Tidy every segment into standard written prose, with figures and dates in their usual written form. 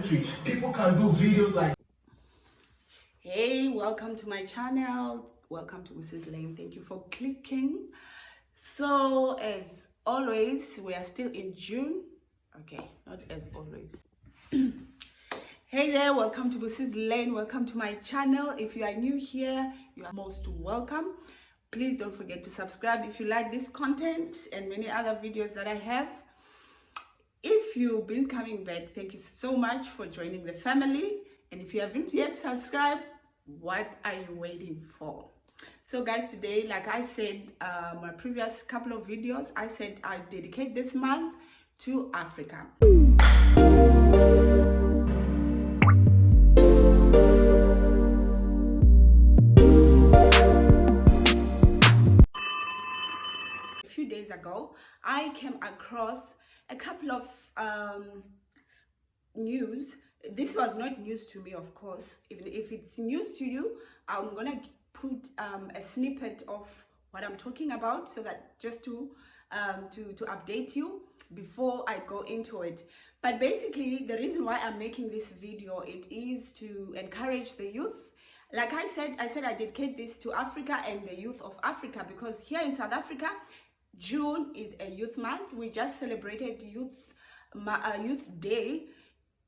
country. People can do videos like... Hey, welcome to my channel. Welcome to Mrs. Lane. Thank you for clicking. So, as always, we are still in June. Okay, not as always. Hey there, welcome to Mrs. Lane. Welcome to my channel. If you are new here, you are most welcome. Please don't forget to subscribe if you like this content and many other videos that I have. If you've been coming back, thank you so much for joining the family. And if you haven't yet subscribed, what are you waiting for? So guys, today, like I said, my previous couple of videos, I said I dedicate this month to Africa. A few days ago, I came across a couple of news. This was not news to me, of course. Even if it's news to you, I'm gonna put a snippet of what I'm talking about, so that just to update you before I go into it. But basically, the reason why I'm making this video, it is to encourage the youth. Like I said I dedicate this to Africa and the youth of Africa, because here in South Africa, June is a youth month. We just celebrated Youth Day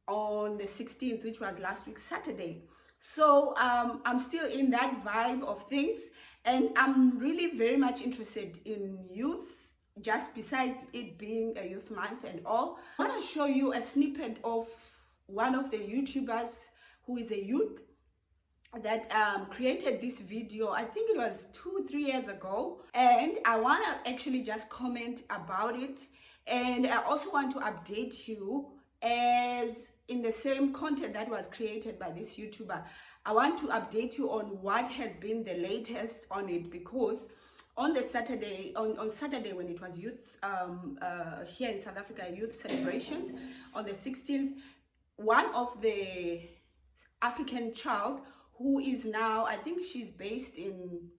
on the 16th, which was last week Saturday. So I'm still in that vibe of things, and I'm really very much interested in youth, just besides it being a youth month and all. I want to show you a snippet of one of the YouTubers who is a youth that created this video. I think it was 2-3 years ago, and I want to actually just comment about it. And I also want to update you, as in the same content that was created by this YouTuber. I want to update you on what has been the latest on it, because on the Saturday, on Saturday, when it was youth here in South Africa, youth celebrations on the 16th, one of the African child who is now, I think she's based in,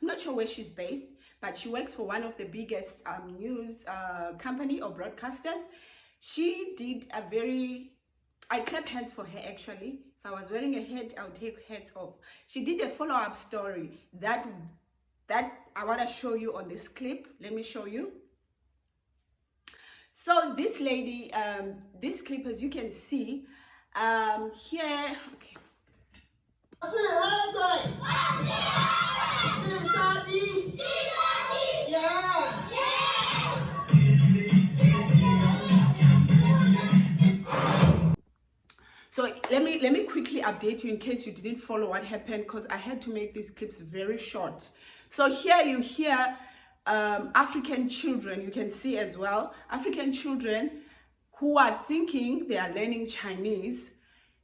I'm not sure where she's based, but she works for one of the biggest news company or broadcasters. She did a very, I clap hands for her actually. If I was wearing a hat, I would take hats off. She did a follow-up story that I want to show you on this clip. Let me show you. So this lady, this clip, as you can see here, okay. So let me quickly update you in case you didn't follow what happened, because I had to make these clips very short. So here you hear African children, you can see as well, African children who are thinking they are learning Chinese,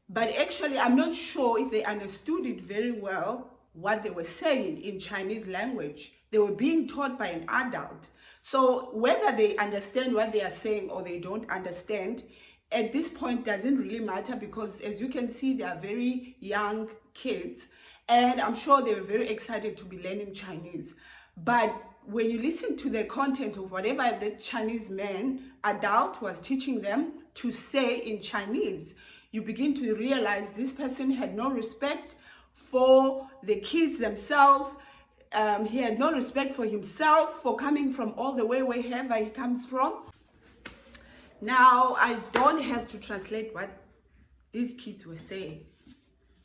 but actually I'm not sure if they understood it very well, what they were saying in Chinese language. They were being taught by an adult. So whether they understand what they are saying or they don't understand, at this point doesn't really matter, because as you can see, they are very young kids, and I'm sure they were very excited to be learning Chinese. But when you listen to the content of whatever the Chinese man, adult, was teaching them to say in Chinese, you begin to realize this person had no respect for the kids themselves. He had no respect for himself, for coming from all the way wherever he comes from. Now, I don't have to translate what these kids were saying,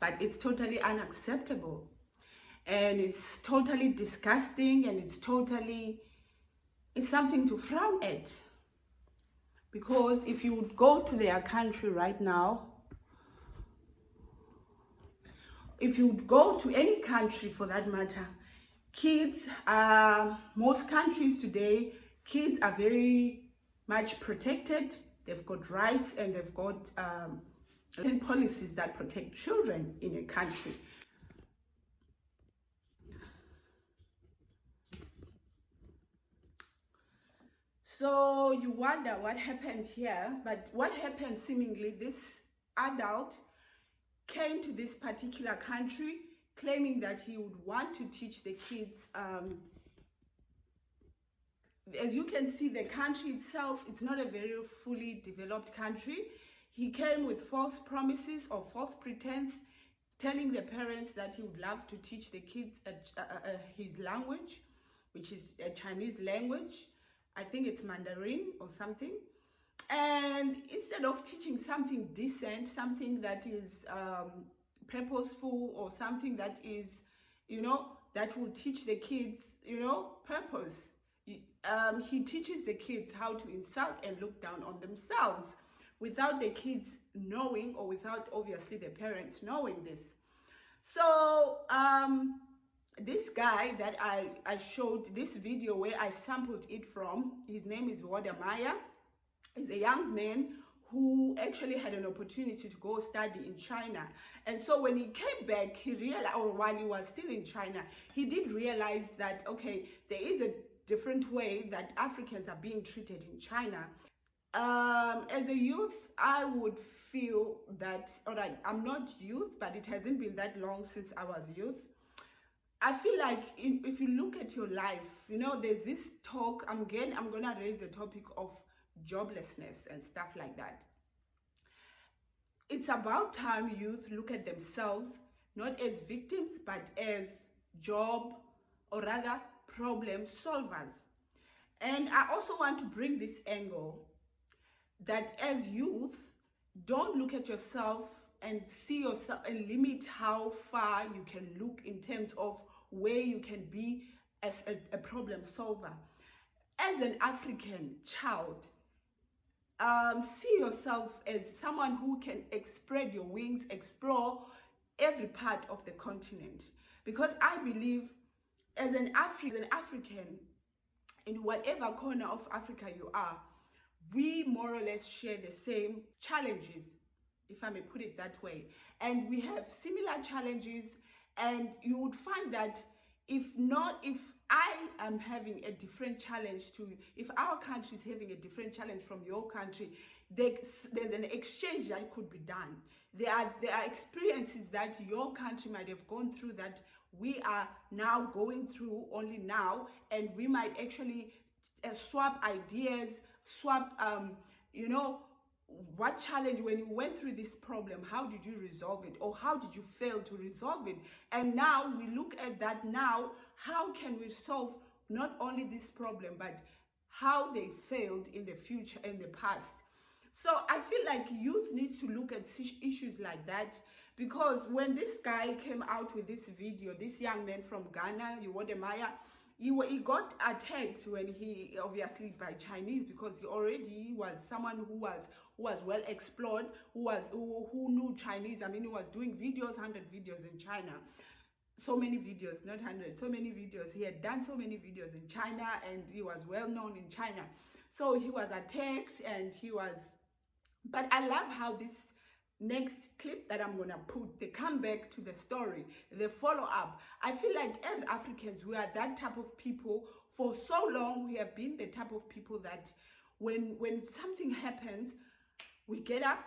but it's totally unacceptable, and it's totally disgusting, and it's something to frown at. Because if you would go to their country right now, if you would go to any country for that matter, kids, most countries today, kids are very much protected. They've got rights, and they've got policies that protect children in a country. So you wonder what happened here, but what happened, seemingly this adult came to this particular country claiming that he would want to teach the kids. As you can see, the country itself, it's not a very fully developed country. he came with false promises or false pretense, telling the parents that he would love to teach the kids his language, which is a Chinese language. I think it's Mandarin or something. And instead of teaching something decent, something that is purposeful, or something that is, that will teach the kids, purpose, he teaches the kids how to insult and look down on themselves without the kids knowing, or without obviously the parents knowing this. So this guy that I showed this video where I sampled it from, his name is Wodamaya. He's a young man who actually had an opportunity to go study in China. And so when he came back, he realized, or while he was still in China, he did realize that, okay, there is a different way that Africans are being treated in China. As a youth, I would feel that, all right, I'm not youth, but it hasn't been that long since I was youth. I feel like if you look at your life, there's this talk, I'm gonna raise the topic of joblessness and stuff like that. It's about time youth look at themselves not as victims, but as job, or rather problem solvers. And I also want to bring this angle that as youth, don't look at yourself and see yourself and limit how far you can look in terms of where you can be as a problem solver. As an African child, see yourself as someone who can spread your wings, explore every part of the continent. Because I believe as an African, in whatever corner of Africa you are, we more or less share the same challenges, if I may put it that way. And we have similar challenges, and you would find that if I am having a different challenge if our country is having a different challenge from your country, there's an exchange that could be done. There are experiences that your country might have gone through that we are now going through only now, and we might actually swap ideas, swap, what challenge, when you went through this problem, how did you resolve it, or how did you fail to resolve it? And now we look at that now, how can we solve not only this problem, but how they failed in the future, in the past. So I feel like youth needs to look at issues like that, because when this guy came out with this video, this young man from Ghana, Wodamaya, he got attacked when he, obviously by Chinese, because he already was someone who was well explored, who knew Chinese. I mean, he was doing videos, 100 videos in China. So many videos, not 100, so many videos. He had done so many videos in China, and he was well known in China. So he was attacked, and but I love how this next clip that I'm gonna put, they come back to the story, the follow-up. I feel like as Africans, we are that type of people. For so long, we have been the type of people that when something happens, we get up,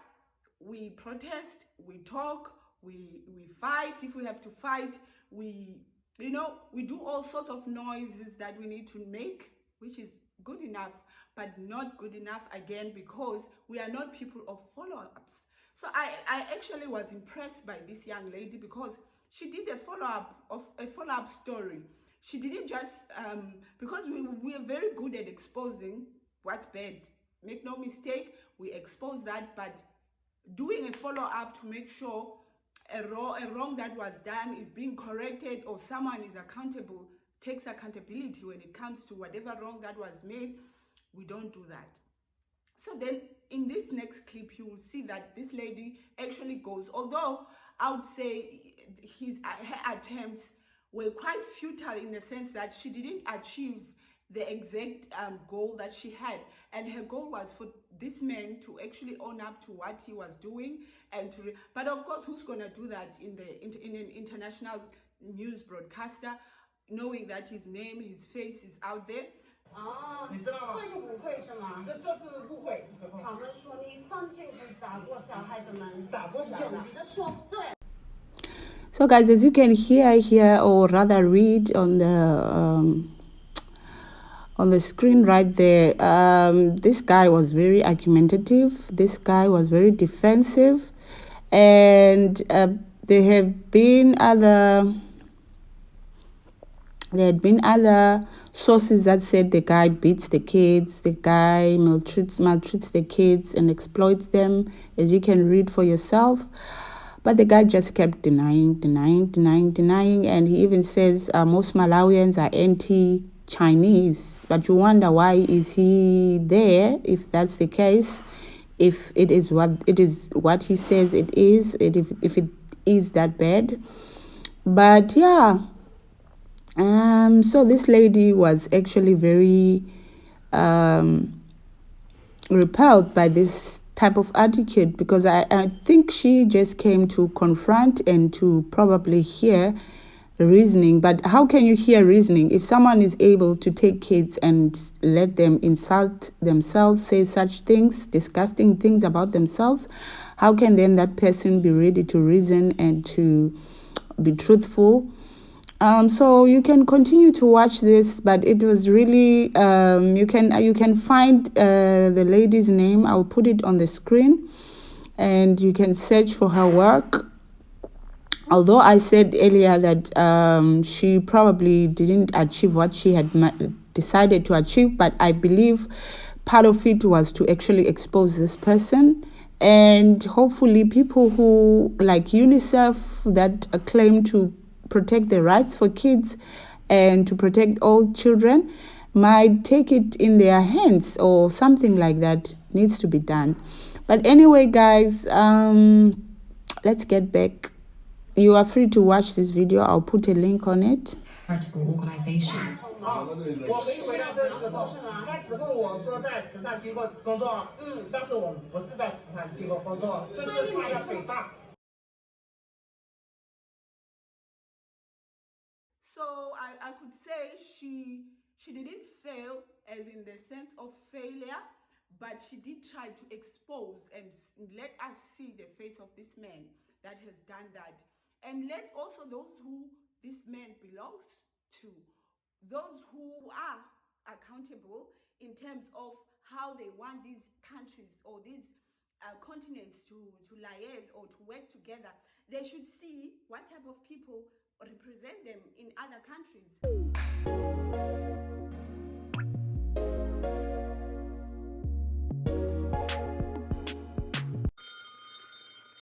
we protest, we talk, we fight if we have to fight, we do all sorts of noises that we need to make, which is good enough, but not good enough again, because we are not people of follow-ups. So I actually was impressed by this young lady, because she did a follow-up story. She didn't just because we are very good at exposing what's bad. Make no mistake, we expose that, but doing a follow-up to make sure a wrong that was done is being corrected, or someone is accountable, takes accountability when it comes to whatever wrong that was made, we don't do that. So then in this next clip, you will see that this lady actually goes, although I would say her attempts were quite futile, in the sense that she didn't achieve the exact goal that she had. And her goal was for this man to actually own up to what he was doing, and but of course, who's going to do that in an international news broadcaster, knowing that his name, his face is out there? 哦，你知道吗？这是舞会是吗？这是误会。他们说你上天不打过小孩子们，打过小孩子。勇于的说，对。 So guys, as you can hear here, or rather read on on the screen right there. This guy was very argumentative. This guy was very defensive, and there had been other sources that said the guy beats the kids, the guy maltreats the kids and exploits them, as you can read for yourself. But the guy just kept denying, and he even says most Malawians are anti-Chinese. But you wonder, why is he there if that's the case? If it is what he says it is, if it is that bad. But yeah, so this lady was actually very repelled by this type of attitude, because I think she just came to confront and to probably hear reasoning. But how can you hear reasoning if someone is able to take kids and let them insult themselves, say such things, disgusting things about themselves? How can then that person be ready to reason and to be truthful? So you can continue to watch this, but it was really you can find the lady's name. I'll put it on the screen, and you can search for her work. Although I said earlier that she probably didn't achieve what she had decided to achieve, but I believe part of it was to actually expose this person. And hopefully people who, like UNICEF, that claim to protect the rights for kids and to protect all children, might take it in their hands, or something like that needs to be done. But anyway, guys, let's get back. You are free to watch this video. I'll put a link on it. Organization. 我可以回答这个之后，他指控我说在慈善机构工作，但是我不是在慈善机构工作，这是他的诽谤。 So I could say she didn't fail as in the sense of failure, but she did try to expose and let us see the face of this man that has done that, and let also those who this man belongs to, those who are accountable in terms of how they want these countries or these continents to liaise or to work together. They should see what type of people represent them in other countries.